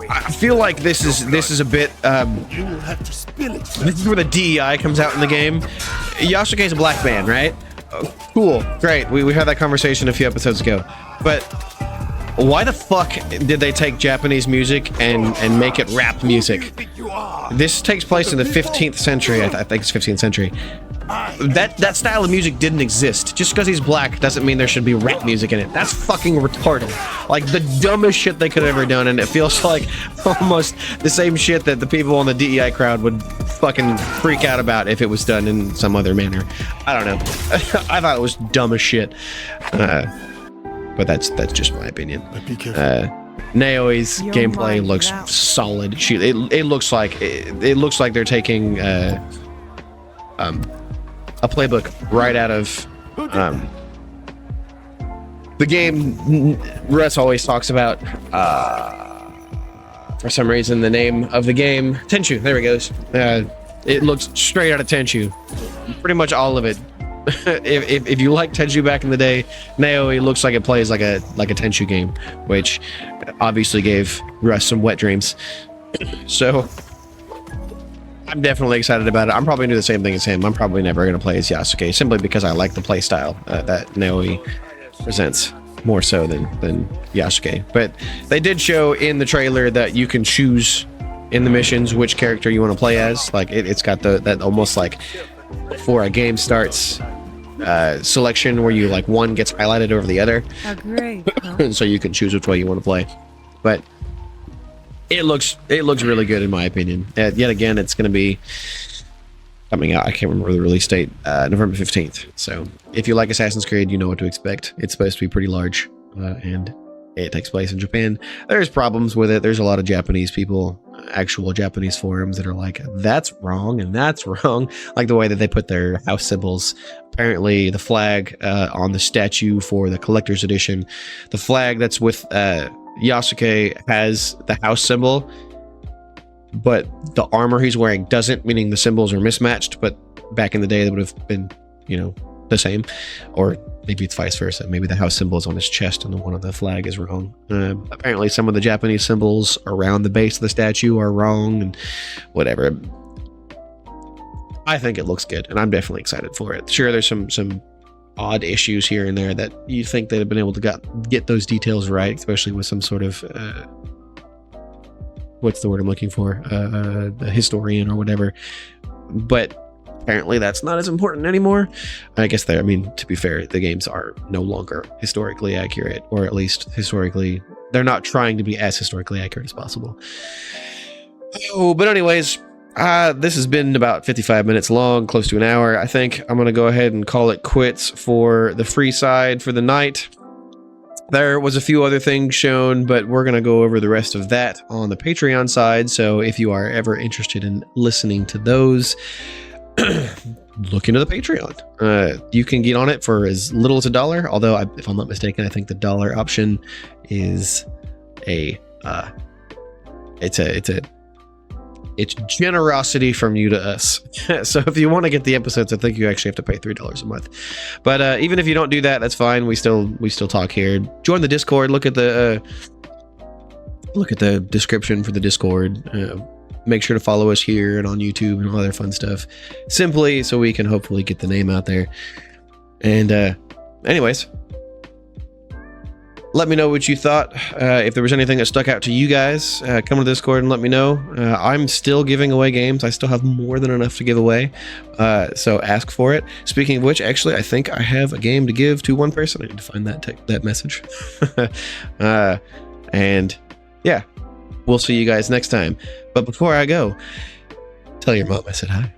I feel like this is a bit this is where the DEI comes out in the game. Yasuke's a black man, right? Cool, great. We had that conversation a few episodes ago, but why the fuck did they take Japanese music and make it rap music? This takes place in the 15th century. I think it's 15th century. That style of music didn't exist. Just because he's black doesn't mean there should be rap music in it. That's fucking retarded. Like the dumbest shit they could have ever done, and it feels like almost the same shit that the people on the DEI crowd would fucking freak out about if it was done in some other manner. I don't know. I thought it was dumb as shit. But that's just my opinion. Naoi's gameplay looks solid. It looks like they're taking a playbook right out of the game Russ always talks about. For some reason, the name of the game, Tenchu. There he goes. It looks straight out of Tenchu. Pretty much all of it. If you like Tenchu back in the day, Naoi looks like it plays like a Tenchu game, which obviously gave Russ some wet dreams. So I'm definitely excited about it. I'm probably gonna do the same thing as him. I'm probably never gonna play as Yasuke simply because I like the play style that Naoi presents more so than Yasuke. But they did show in the trailer that you can choose in the missions which character you want to play as. Like it's got that almost like before a game starts selection where you like one gets highlighted over the other. Oh, great. Huh? So you can choose which way you want to play. But it looks really good in my opinion. Yet again, it's going to be coming out. I can't remember the release date. November 15th. So if you like Assassin's Creed, you know what to expect. It's supposed to be pretty large, and it takes place in Japan. There's problems with it. There's a lot of Japanese people, actual Japanese forums that are like, that's wrong and that's wrong. Like the way that they put their house symbols apparently the flag on the statue for the collector's edition, the flag that's with Yasuke has the house symbol, but the armor he's wearing doesn't, meaning the symbols are mismatched. But back in the day, that would have been, the same. Or maybe it's vice versa. Maybe the house symbol is on his chest and the one on the flag is wrong. Apparently some of the Japanese symbols around the base of the statue are wrong and whatever. I think it looks good, and I'm definitely excited for it. Sure, there's some odd issues here and there that you think they'd have been able to get those details right, especially with some sort of what's the word I'm looking for? A historian or whatever. But apparently that's not as important anymore. I guess to be fair, the games are no longer historically accurate, or at least historically, they're not trying to be as historically accurate as possible. Oh, but anyways, this has been about 55 minutes long, close to an hour. I think I'm going to go ahead and call it quits for the free side for the night. There was a few other things shown, but we're going to go over the rest of that on the Patreon side. So if you are ever interested in listening to those, look into the Patreon. You can get on it for as little as $1. Although, if I'm not mistaken, I think the $1 option is it's generosity from you to us. So if you want to get the episodes, I think you actually have to pay $3 a month. But even if you don't do that, that's fine. We still talk here. Join the Discord. Look at the description for the Discord. Make sure to follow us here and on YouTube and all other fun stuff, simply so we can hopefully get the name out there. And anyways, let me know what you thought. If there was anything that stuck out to you guys, come to the Discord and let me know. I'm still giving away games. I still have more than enough to give away, so ask for it. Speaking of which, actually, I think I have a game to give to one person. I need to find that message. And yeah, we'll see you guys next time. But before I go, tell your mom I said hi.